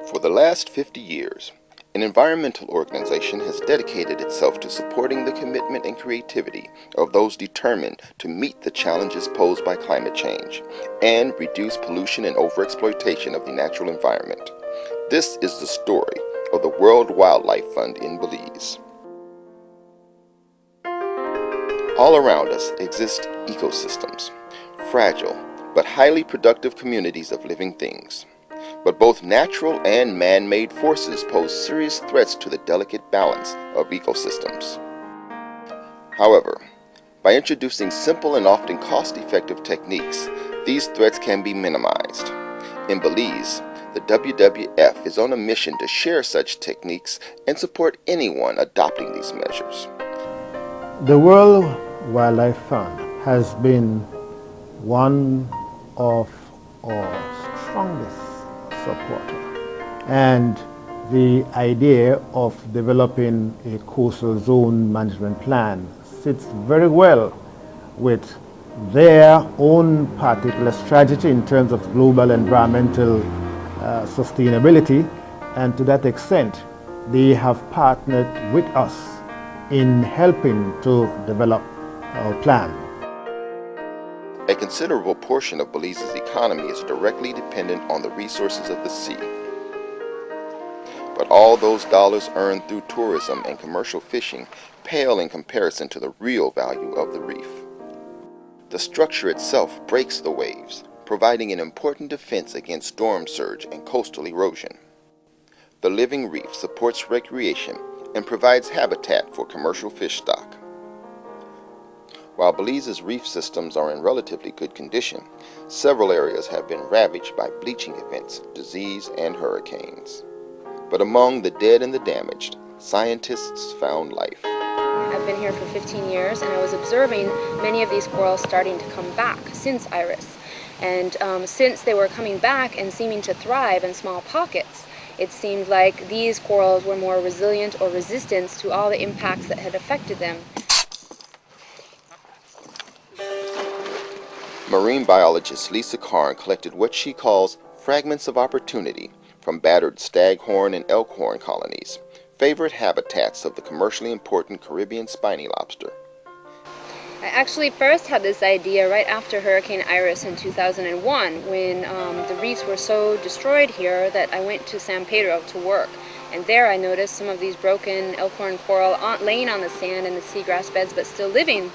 For the last 50 years, an environmental organization has dedicated itself to supporting the commitment and creativity of those determined to meet the challenges posed by climate change and reduce pollution and overexploitation of the natural environment. This is the story of the World Wildlife Fund in Belize. All around us exist ecosystems, fragile but highly productive communities of living things. But both natural and man-made forces pose serious threats to the delicate balance of ecosystems. However, by introducing simple and often cost-effective techniques, these threats can be minimized. In Belize, the WWF is on a mission to share such techniques and support anyone adopting these measures. The World Wildlife Fund has been one of our strongest supporter, and the idea of developing a coastal zone management plan sits very well with their own particular strategy in terms of global environmental sustainability, and to that extent they have partnered with us in helping to develop our plan. A considerable portion of Belize's economy is directly dependent on the resources of the sea. But all those dollars earned through tourism and commercial fishing pale in comparison to the real value of the reef. The structure itself breaks the waves, providing an important defense against storm surge and coastal erosion. The living reef supports recreation and provides habitat for commercial fish stock. While Belize's reef systems are in relatively good condition, several areas have been ravaged by bleaching events, disease, and hurricanes. But among the dead and the damaged, scientists found life. I've been here for 15 years, and I was observing many of these corals starting to come back since Iris. And since they were coming back and seeming to thrive in small pockets, it seemed like these corals were more resilient or resistant to all the impacts that had affected them. Marine biologist Lisa Karn collected what she calls fragments of opportunity from battered staghorn and elkhorn colonies, favorite habitats of the commercially important Caribbean spiny lobster. I actually first had this idea right after Hurricane Iris in 2001, when the reefs were so destroyed here that I went to San Pedro to work. And there I noticed some of these broken elkhorn coral laying on the sand in the seagrass beds but still living.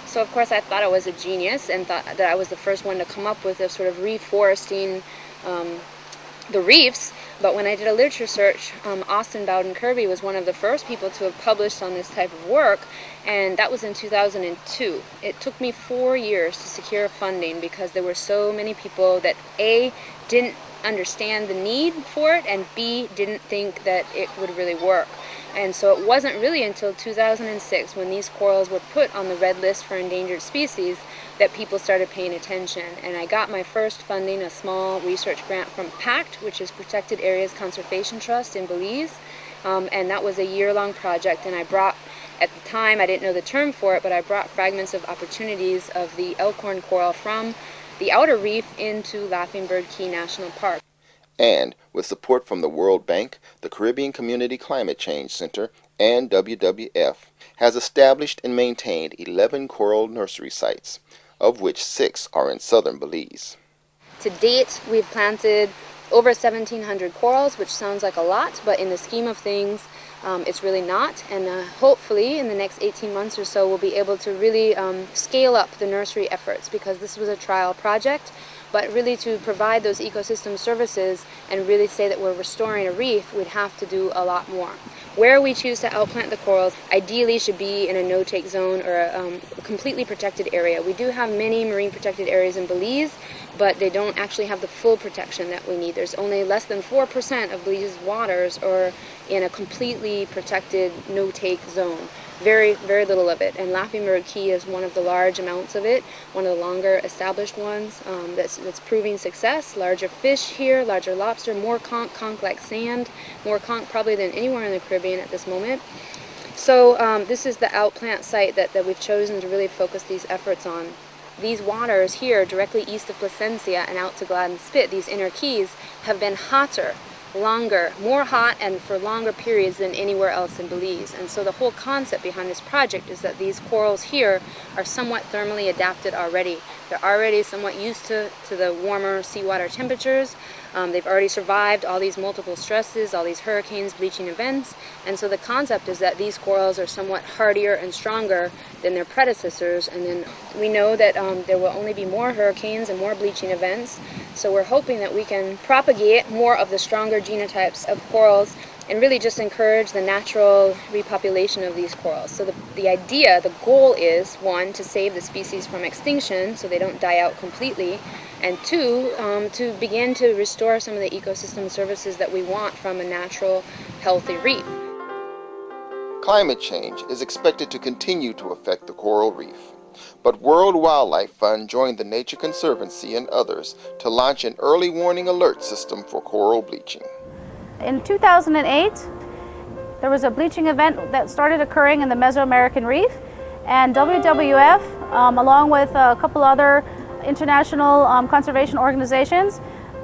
So of course I thought I was a genius and thought that I was the first one to come up with a sort of reforesting the reefs. But when I did a literature search, Austin Bowden Kirby was one of the first people to have published on this type of work, and that was in 2002. It took me 4 years to secure funding because there were so many people that A, didn't understand the need for it, and B, didn't think that it would really work. And so it wasn't really until 2006, when these corals were put on the red list for endangered species, that people started paying attention. And I got my first funding, a small research grant from PACT, which is Protected Areas Conservation Trust in Belize. And that was a year-long project, and I brought, at the time I didn't know the term for it, but I brought fragments of opportunities of the elkhorn coral from the outer reef into Laughing Bird Key National Park. And with support from the World Bank, the Caribbean Community Climate Change Center, and WWF, has established and maintained 11 coral nursery sites, of which 6 are in southern Belize. To date, we've planted over 1,700 corals, which sounds like a lot, but in the scheme of things, it's really not. And hopefully, in the next 18 months or so, we'll be able to really scale up the nursery efforts, because this was a trial project. But really, to provide those ecosystem services and really say that we're restoring a reef, we'd have to do a lot more. Where we choose to outplant the corals ideally should be in a no-take zone or a completely protected area. We do have many marine protected areas in Belize, but they don't actually have the full protection that we need. There's only less than 4% of Belize's waters are in a completely protected no-take zone. Very, very little of it. And Laughing Bird Key is one of the large amounts of it, one of the longer established ones that's proving success. Larger fish here, larger lobster, more conch-like sand, more conch probably than anywhere in the Caribbean at this moment. So this is the outplant site that we've chosen to really focus these efforts on. These waters here, directly east of Placencia and out to Gladden Spit, these inner keys, have been hotter longer, more hot and for longer periods than anywhere else in Belize. And so the whole concept behind this project is that these corals here are somewhat thermally adapted already. They're already somewhat used to the warmer seawater temperatures. They've already survived all these multiple stresses, all these hurricanes, bleaching events. And so the concept is that these corals are somewhat hardier and stronger than their predecessors. And then we know that there will only be more hurricanes and more bleaching events. So we're hoping that we can propagate more of the stronger genotypes of corals and really just encourage the natural repopulation of these corals. So the idea, the goal is, one, to save the species from extinction so they don't die out completely, and two, to begin to restore some of the ecosystem services that we want from a natural, healthy reef. Climate change is expected to continue to affect the coral reef, but World Wildlife Fund joined the Nature Conservancy and others to launch an early warning alert system for coral bleaching. In 2008, there was a bleaching event that started occurring in the Mesoamerican Reef, and WWF, along with a couple other international conservation organizations,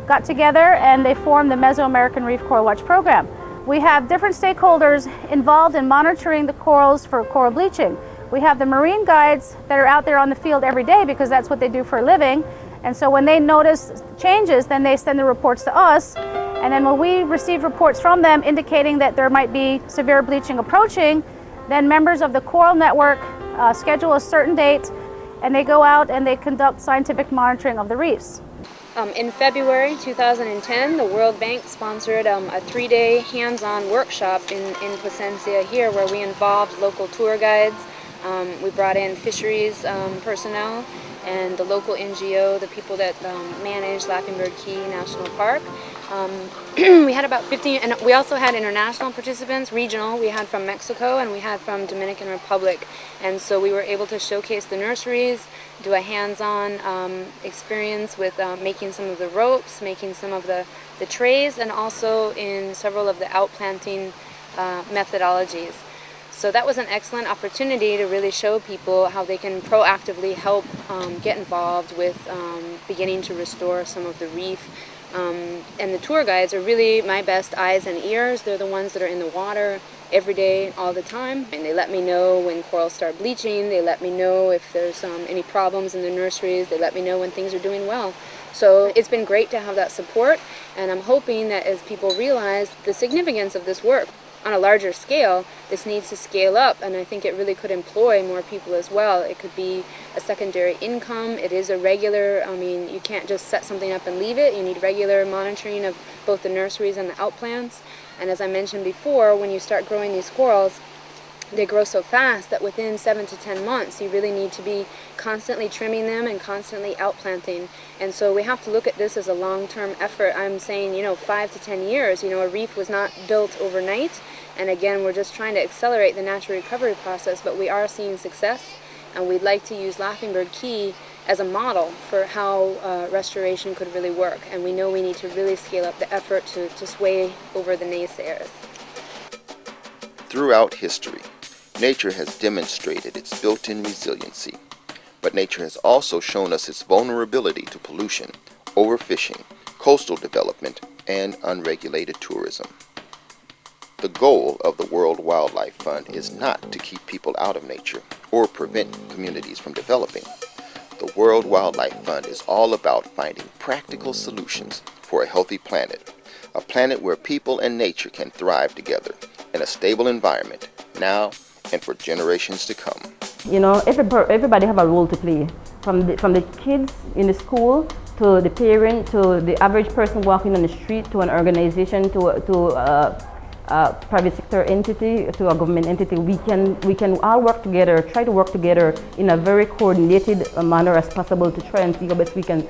got together and they formed the Mesoamerican Reef Coral Watch program. We have different stakeholders involved in monitoring the corals for coral bleaching. We have the marine guides that are out there on the field every day because that's what they do for a living. And so when they notice changes, then they send the reports to us. And then when we receive reports from them indicating that there might be severe bleaching approaching, then members of the coral network schedule a certain date and they go out and they conduct scientific monitoring of the reefs. In February 2010, the World Bank sponsored a 3-day hands-on workshop in Placencia here where we involved local tour guides. We brought in fisheries personnel and the local NGO, the people that manage Laughing Bird Key National Park. We had about 15, and we also had international participants, regional. We had from Mexico and we had from Dominican Republic. And so we were able to showcase the nurseries, do a hands-on experience with making some of the ropes, making some of the trays, and also in several of the outplanting methodologies. So that was an excellent opportunity to really show people how they can proactively help get involved with beginning to restore some of the reef. And the tour guides are really my best eyes and ears. They're the ones that are in the water every day, all the time. And they let me know when corals start bleaching. They let me know if there's any problems in the nurseries. They let me know when things are doing well. So it's been great to have that support. And I'm hoping that as people realize the significance of this work, on a larger scale, this needs to scale up, and I think it really could employ more people as well. It could be a secondary income. It is a regular, I mean, you can't just set something up and leave it. You need regular monitoring of both the nurseries and the outplants. And as I mentioned before, when you start growing these corals, they grow so fast that within 7 to 10 months you really need to be constantly trimming them and constantly outplanting. And so we have to look at this as a long-term effort. I'm saying, 5 to 10 years. A reef was not built overnight. And again, we're just trying to accelerate the natural recovery process, but we are seeing success. And we'd like to use Laughing Bird Key as a model for how restoration could really work. And we know we need to really scale up the effort to sway over the naysayers. Throughout history, nature has demonstrated its built-in resiliency, but nature has also shown us its vulnerability to pollution, overfishing, coastal development, and unregulated tourism. The goal of the World Wildlife Fund is not to keep people out of nature or prevent communities from developing. The World Wildlife Fund is all about finding practical solutions for a healthy planet, a planet where people and nature can thrive together in a stable environment now and for generations to come. Everybody have a role to play, from the kids in the school to the parent to the average person walking on the street to an organization to a private sector entity to a government entity. We can all work together, try to work together in a very coordinated manner as possible to try and see how best we can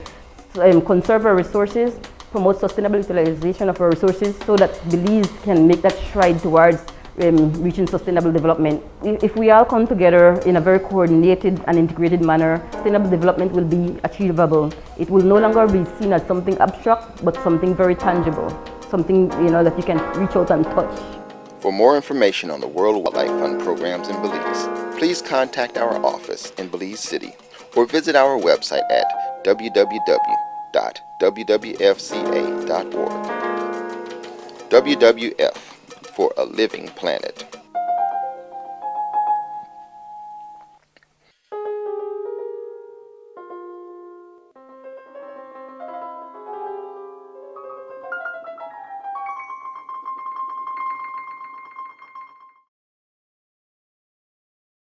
conserve our resources, promote sustainable utilization of our resources so that Belize can make that stride towards reaching sustainable development. If we all come together in a very coordinated and integrated manner, sustainable development will be achievable. It will no longer be seen as something abstract, but something very tangible, something that you can reach out and touch. For more information on the World Wildlife Fund programs in Belize, please contact our office in Belize City or visit our website at www.wwfca.org. WWF, for a living planet.